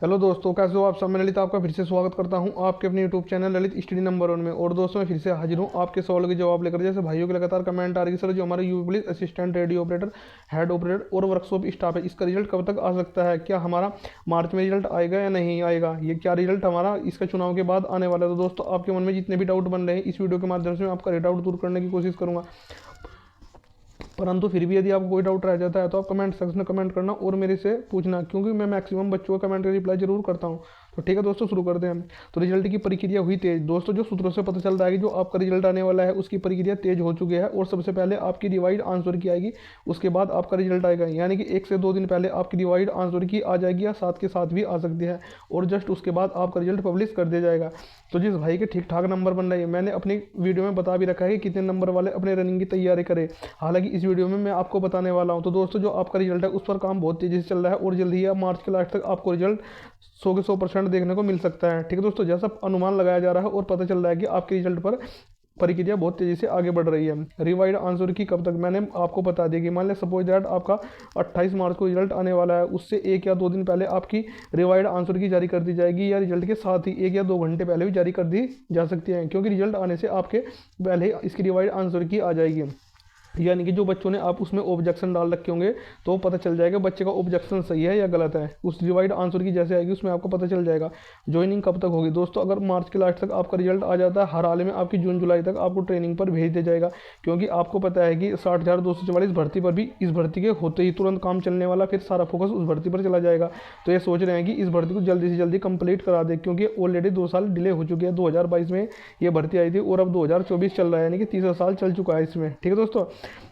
Hello दोस्तों, कैसे हो आप सब। मैं ललित आपका फिर से स्वागत करता हूं आपके अपने YouTube channel Lalit study number 1 में। और दोस्तों मैं फिर से हाजिर हूं आपके सवालों के जवाब लेकर। जैसे भाइयों के लगातार कमेंट आ रही है, सर जो हमारे UP police assistant radio operator, head operator और वर्कशॉप स्टाफ है, इसका रिजल्ट कब तक आ सकता है? क्या हमारा मार्च में रिजल्ट आएगा या नहीं आएगा? ये क्या रिजल्ट हमारा इसका चुनाव के बाद आने वाला है? तो दोस्तों आपके मन में जितने भी डाउट बन रहे हैं, इस वीडियो के माध्यम से मैं आपका डाउट दूर करने की कोशिश करूंगा। परंतु फिर भी यदि आपको कोई डाउट रह जाता है तो आप कमेंट सेक्शन में कमेंट करना और मेरे से पूछना, क्योंकि मैं मैक्सिमम बच्चों का कमेंट का रिप्लाई जरूर करता हूँ। तो ठीक है दोस्तों, शुरू करते हैं। तो रिजल्ट की प्रक्रिया हुई तेज। दोस्तों जो सूत्रों से पता चल रहा है कि जो आपका रिजल्ट आने वाला है उसकी प्रक्रिया तेज हो चुकी है, और सबसे पहले आपकी रिवाइड आंसर की आएगी, उसके बाद आपका रिजल्ट आएगा। यानी कि 1 से 2 दिन पहले आपकी रिवाइड आंसर की आ जाएगी, या साथ के साथ भी आ सकती है, और जस्ट उसके बाद आपका रिजल्ट पब्लिश कर दिया जाएगा। तो जिस भाई के ठीक ठाक नंबर बन रहे हैं, मैंने अपनी वीडियो में बता भी रखा है कि कितने नंबर वाले अपने रनिंग की तैयारी करें। हालांकि इस वीडियो में मैं आपको बताने वाला हूं। तो दोस्तों जो आपका रिजल्ट है उस पर काम बहुत तेजी से चल रहा है, और जल्द ही मार्च के लास्ट तक आपको रिजल्ट 100 के 100% देखने को मिल सकता है। ठीक है दोस्तों, जैसा अनुमान लगाया जा रहा है और पता चल रहा है कि आपके रिजल्ट पर प्रक्रिया बहुत तेजी से आगे बढ़ रही है। रिवाइड आंसर की कब तक, मैंने आपको बता दिया कि मान लें सपोज दैट आपका 28 मार्च को रिजल्ट आने वाला है, उससे 1 या 2 दिन पहले आपकी रिवाइड आंसर की जारी कर दी जाएगी, या रिजल्ट के साथ ही 1 या 2 घंटे पहले भी जारी कर दी जा सकती है, क्योंकि रिजल्ट आने से आपके पहले इसकी रिवाइड आंसर की आ जाएगी। यानी कि जो बच्चों ने आप उसमें ऑब्जेक्शन डाल रखे होंगे तो पता चल जाएगा बच्चे का ऑब्जेक्शन सही है या गलत है। उस डिवाइड आंसर की जैसे आएगी उसमें आपको पता चल जाएगा। ज्वाइनिंग कब तक होगी दोस्तों? अगर मार्च के लास्ट तक आपका रिजल्ट आ जाता है, हर हाल में आपकी जून जुलाई तक आपको ट्रेनिंग पर भेज दिया जाएगा, क्योंकि आपको पता है कि 60,244 भर्ती पर भी इस भर्ती के होते ही तुरंत काम चलने वाला, फिर सारा फोकस उस भर्ती पर चला जाएगा। तो ये सोच रहे हैं कि इस भर्ती को जल्दी से जल्दी कंप्लीट करा दे, क्योंकि ऑलरेडी 2 साल डिले हो चुके हैं। 2022 में ये भर्ती आई थी और अब 2024 चल रहा है, यानी कि तीसरा साल चल चुका है इसमें। ठीक है दोस्तों,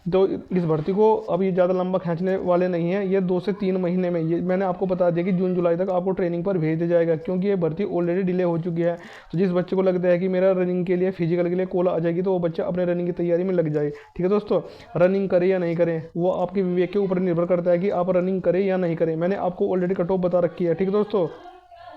तो इस भर्ती को अब ये ज़्यादा लंबा खींचने वाले नहीं है। ये 2 से 3 महीने में, ये मैंने आपको बता दिया कि जून जुलाई तक आपको ट्रेनिंग पर भेज दिया जाएगा, क्योंकि ये भर्ती ऑलरेडी डिले हो चुकी है। तो जिस बच्चे को लगता है कि मेरा रनिंग के लिए फिजिकल के लिए कॉल आ जाएगी, तो वो बच्चा अपने रनिंग की तैयारी में लग जाए। ठीक है दोस्तों, रनिंग करें या नहीं करें वो आपके विवेक के ऊपर निर्भर करता है कि आप रनिंग करें या नहीं करें। मैंने आपको ऑलरेडी कट ऑफ बता रखी है। ठीक है दोस्तों,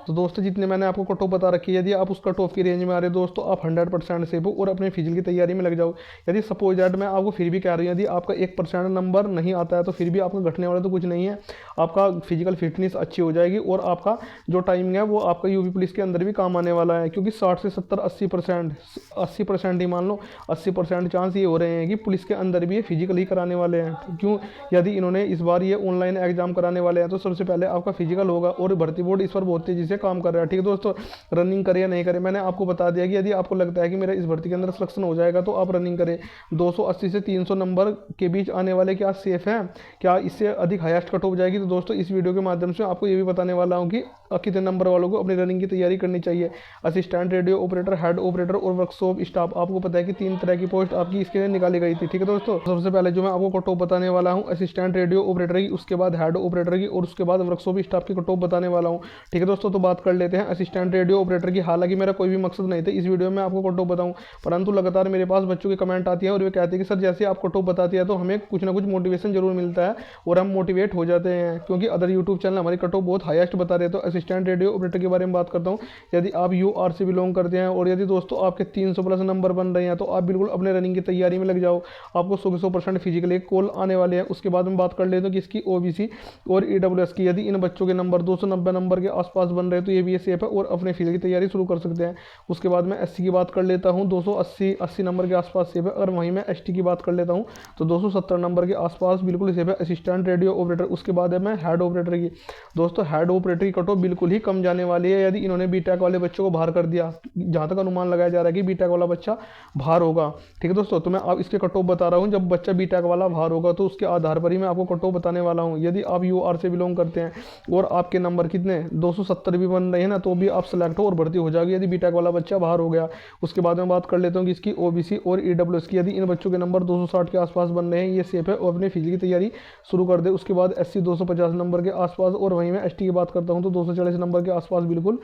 तो दोस्तों जितने मैंने आपको कट ऑफ बता रखी है, यदि आप उस कट ऑफ की रेंज में आ रहे हो दोस्तों, आप 100% सेफ हो और अपने फिजिकल की तैयारी में लग जाओ। यदि सपोज दैट मैं आपको फिर भी कह रही हूँ, यदि आपका 1% नंबर नहीं आता है तो फिर भी आपका घटने वाला तो कुछ नहीं है। आपका फिजिकल फिटनेस अच्छी हो जाएगी, और आपका जो टाइमिंग है वो आपका यूपी पुलिस के अंदर भी काम आने वाला है, क्योंकि 60 से 70 80% ही मान लो, 80% चांस ये हो रहे हैं कि पुलिस के अंदर भी ये फिजिकल ही कराने वाले हैं। क्यों? यदि इन्होंने इस बार ये ऑनलाइन एग्जाम कराने वाले हैं, तो सबसे पहले आपका फिजिकल होगा, और भर्ती बोर्ड इस पर बहुत तेजी से काम कर रहा है। ठीक है दोस्तों, रनिंग करें या नहीं करें, मैंने आपको बता दिया कि यदि आपको लगता है कि मेरा इस भर्ती के अंदर सिलेक्शन हो जाएगा तो आप रनिंग करें। 280 से 300 नंबर के बीच आने वाले क्या सेफ हैं? क्या इससे अधिक हाईएस्ट कट ऑफ जाएगी? तो दोस्तों इस वीडियो के माध्यम से आपको ये भी बताने वाला हूँ कि कितने नंबर वालों को अपनी रनिंग की तैयारी करनी चाहिए। Assistant radio operator, head operator और वर्कशॉप स्टाफ, आपको पता है कि 3 तरह की पोस्ट आपकी इसके लिए निकाली गई थी। ठीक है दोस्तों, सबसे पहले जो मैं आपको कट ऑफ बताने वाला हूँ असिस्टेंट रेडियो ऑपरेटर की, उसके बाद हेड ऑपरेटर की, और उसके बाद वर्कशॉप स्टाफ की कट ऑफ बताने वाला हूँ। ठीक है दोस्तों, तो बात कर लेते हैं असिस्टेंट रेडियो ऑपरेटर की। हालांकि मेरा कोई भी मकसद नहीं था इस वीडियो में आपको कट ऑफ बताऊं, परंतु लगातार मेरे पास बच्चों के कमेंट आती है और वे कहते हैं कि सर जैसे आप कट ऑफ बताते हैं तो हमें कुछ ना कुछ मोटिवेशन जरूर मिलता है, और हम मोटिवेट हो जाते हैं, क्योंकि अदर यूट्यूब चैनल हमारी कट ऑफ बहुत हाईएस्ट बता रहे हैं। तो असिस्टेंट रेडियो ऑपरेटर के बारे में बात करता हूँ। यदि आप यूआर से बिलोंग करते हैं, और यदि दोस्तों आपके 300+ नंबर बन रहे हैं, तो आप बिल्कुल अपने रनिंग की तैयारी में लग जाओ। आपको 100% फिजिकली कॉल आने वाले हैं। उसके बाद हम बात कर लेते हैं कि इसकी ओबीसी और ईडब्ल्यूएस की, यदि इन बच्चों के नंबर 290 नंबर के आसपास बन रहे हैं तो ये भी सेफ है और अपने फिजिकल की तैयारी शुरू कर सकते हैं। उसके बाद मैं एससी की बात कर लेता हूँ, 280 नंबर के आसपास सेफ है। अगर वहीं मैं एसटी की बात कर लेता हूँ तो 270 नंबर के आसपास बिल्कुल सेफ है असिस्टेंट रेडियो ऑपरेटर। उसके बाद है मैं हेड ऑपरेटर की। दोस्तों हेड ऑपरेटर की कट ऑफ बिल्कुल ही कम जाने वाली है, यदि इन्होंने बीटेक वाले बच्चों को बाहर कर दिया। जहाँ तक अनुमान लगाया जा रहा है कि बीटेक वाला बच्चा बाहर होगा। ठीक है दोस्तों, तो मैं आप इसके कट ऑफ बता रहा हूँ। जब बच्चा बीटेक वाला बाहर होगा तो उसके आधार पर ही मैं आपको कट ऑफ बताने वाला हूँ। यदि आप यूआर से बिलोंग करते हैं और आपके नंबर कितने 270 भी बन रहे हैं ना, तो भी आप सेलेक्ट हो और भर्ती हो जाएगी, यदि बीटेक वाला बच्चा बाहर हो गया। उसके बाद में बात कर लेता हूँ कि इसकी ओबीसी और ईडब्ल्यूएस की, यदि इन बच्चों के नंबर 260 के आसपास बन रहे हैं, ये सेफ है और अपनी फिजिकल की तैयारी शुरू कर दे। उसके बाद एससी 250 नंबर के आसपास, और वहीं मैं एसटी की बात करता हूँ तो 240 नंबर के आसपास बिल्कुल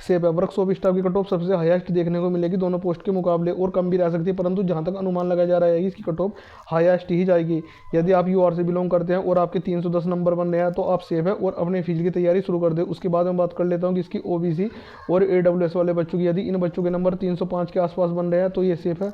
सेफ है। वर्कशॉप स्टाफ की कट ऑफ सबसे हाईएस्ट देखने को मिलेगी दोनों पोस्ट के मुकाबले, और कम भी रह सकती है, परंतु जहाँ तक अनुमान लगाया जा रहा है कि इसकी कट ऑफ हाईएस्ट ही जाएगी। यदि आप यूआर से बिलोंग करते हैं और आपके 310 नंबर बन रहे हैं तो आप सेफ है और अपने फिजिकल की तैयारी शुरू कर दे। उसके बाद मैं बात कर लेता हूँ कि इसकी ओबीसी और एडब्ल्यूएस वाले बच्चों की, यदि इन बच्चों के नंबर 305 के आसपास बन रहे हैं तो ये सेफ है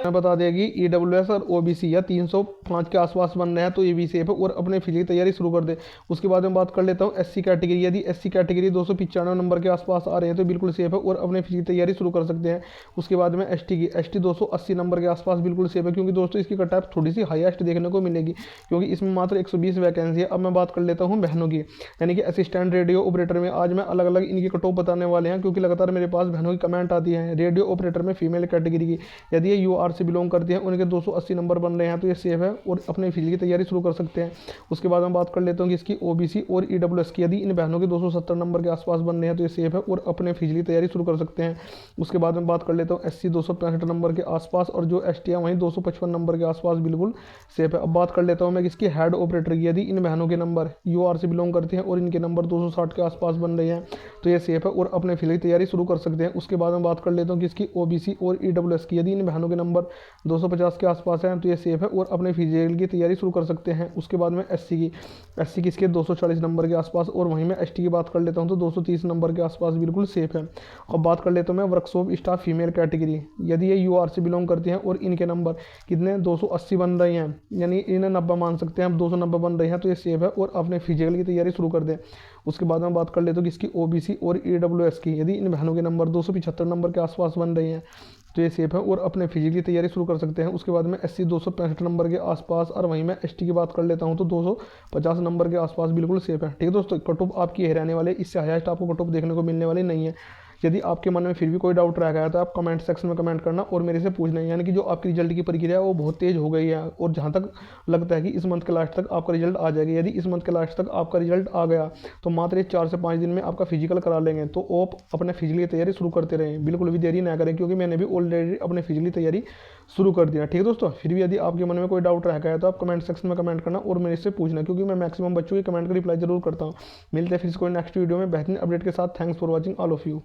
मैं बता दें कि EWS और OBC या 305 के आसपास बन रहे हैं तो ये भी सेफ है और अपने फिजिकल तैयारी शुरू कर दे। उसके बाद मैं बात कर लेता हूँ SC कैटेगरी। यदि SC कैटेगरी 295 नंबर के आसपास आ रहे हैं तो बिल्कुल सेफ है और अपने फिजिकल तैयारी शुरू कर सकते हैं। उसके बाद में ST की, ST 280 नंबर के आसपास बिल्कुल सेफ है, क्योंकि दोस्तों इसकी कट ऑफ थोड़ी सी हाईएस्ट देखने को मिलेगी, क्योंकि इसमें मात्र 120 वैकेंसी है। अब मैं बात कर लेता हूँ बहनों की, यानी कि असिस्टेंट रेडियो ऑपरेटर में। आज मैं अलग अलग इनकी कट ऑफ बताने वाले हैं, क्योंकि लगातार मेरे पास बहनों की कमेंट आती है रेडियो ऑपरेटर में फीमेल कैटेगरी की। यदि ये UR से बिलोंग करती हैं, उनके 280 नंबर बन रहे हैं तो ये सेफ है और अपने फील्ड की तैयारी शुरू कर सकते हैं। उसके बाद मैं बात कर लेता हूँ कि इसकी OBC और EWS की, यदि इन बहनों के 270 नंबर के आसपास बन रहे हैं तो ये सेफ है और अपने फील्ड की तैयारी शुरू कर सकते हैं। उसके बाद मैं बात कर लेता हूँ SC 265 नंबर के आसपास, और जो ST है वहीं 255 नंबर के आसपास बिल्कुल सेफ है। अब बात कर लेता हूँ मैं इसकी हेड ऑपरेटर की। यदि इन बहनों के नंबर UR से बिलोंग करते हैं और इनके नंबर 260 के आसपास बन रहे हैं तो ये सेफ है और अपने फील्ड की तैयारी शुरू कर सकते हैं। उसके बाद मैं बात कर लेता हूँ कि इसकी OBC और EWS की। यदि इन बहनों के नंबर 250 के आसपास हैं तो ये सेफ है और अपने फिजिकल की तैयारी शुरू कर सकते हैं। उसके बाद में SC की इसके 240 नंबर के आसपास, और वहीं मैं ST की बात कर लेता हूँ तो 230 नंबर के आसपास बिल्कुल सेफ है। अब बात कर लेता हूँ मैं वर्कशॉप स्टाफ फीमेल कैटेगरी। यदि ये UR से बिलोंग करती हैं और इनके नंबर कितने 280 बन रहे हैं, यानी इन्हें 90 मान सकते हैं, अब 290 बन रहे हैं तो ये सेफ है और अपने फिजिकल की तैयारी शुरू कर दें। उसके बाद में बात कर लेते हो कि इसकी OBC और EWS की। यदि इन बहनों के नंबर 275 नंबर के आसपास बन रहे हैं तो ये सेफ है और अपने फिजिकल की तैयारी शुरू कर सकते हैं। उसके बाद में SC 265 नंबर के आसपास, और वहीं मैं ST की बात कर लेता हूँ तो 250 नंबर के आसपास बिल्कुल सेफ है। ठीक है दोस्तों, कट ऑफ आपकी है रहने वाले, इससे हाईएस्ट आपको कट ऑफ देखने को मिलने वाली नहीं है। यदि आपके मन में फिर भी कोई डाउट रह गया तो आप कमेंट सेक्शन में कमेंट करना और मेरे से पूछना, यानी कि जो आपकी रिजल्ट की प्रक्रिया है वो बहुत तेज़ हो गई है, और जहाँ तक लगता है कि इस मंथ के लास्ट तक आपका रिजल्ट आ जाएगा। यदि इस मंथ के लास्ट तक आपका रिजल्ट आ गया तो मात्र 4 से 5 दिन में आपका फिजिकल करा लेंगे। तो आप अपने फिजिकल की तैयारी शुरू करते रहें, बिल्कुल भी देरी ना करें, क्योंकि मैंने भी ऑलरेडी अपने फिजिकल की तैयारी शुरू कर दिया। ठीक है दोस्तों, फिर भी यदि आपके मन में कोई डाउट रह गया है तो आप कमेंट सेक्शन में कमेंट करना और मेरे से पूछना, क्योंकि मैं मैक्सिमम बच्चों के कमेंट का रिप्लाई जरूर करता हूँ। मिलते हैं फिर कोई नेक्स्ट वीडियो में बेहतरीन अपडेट के साथ। Thanks for watching all of you.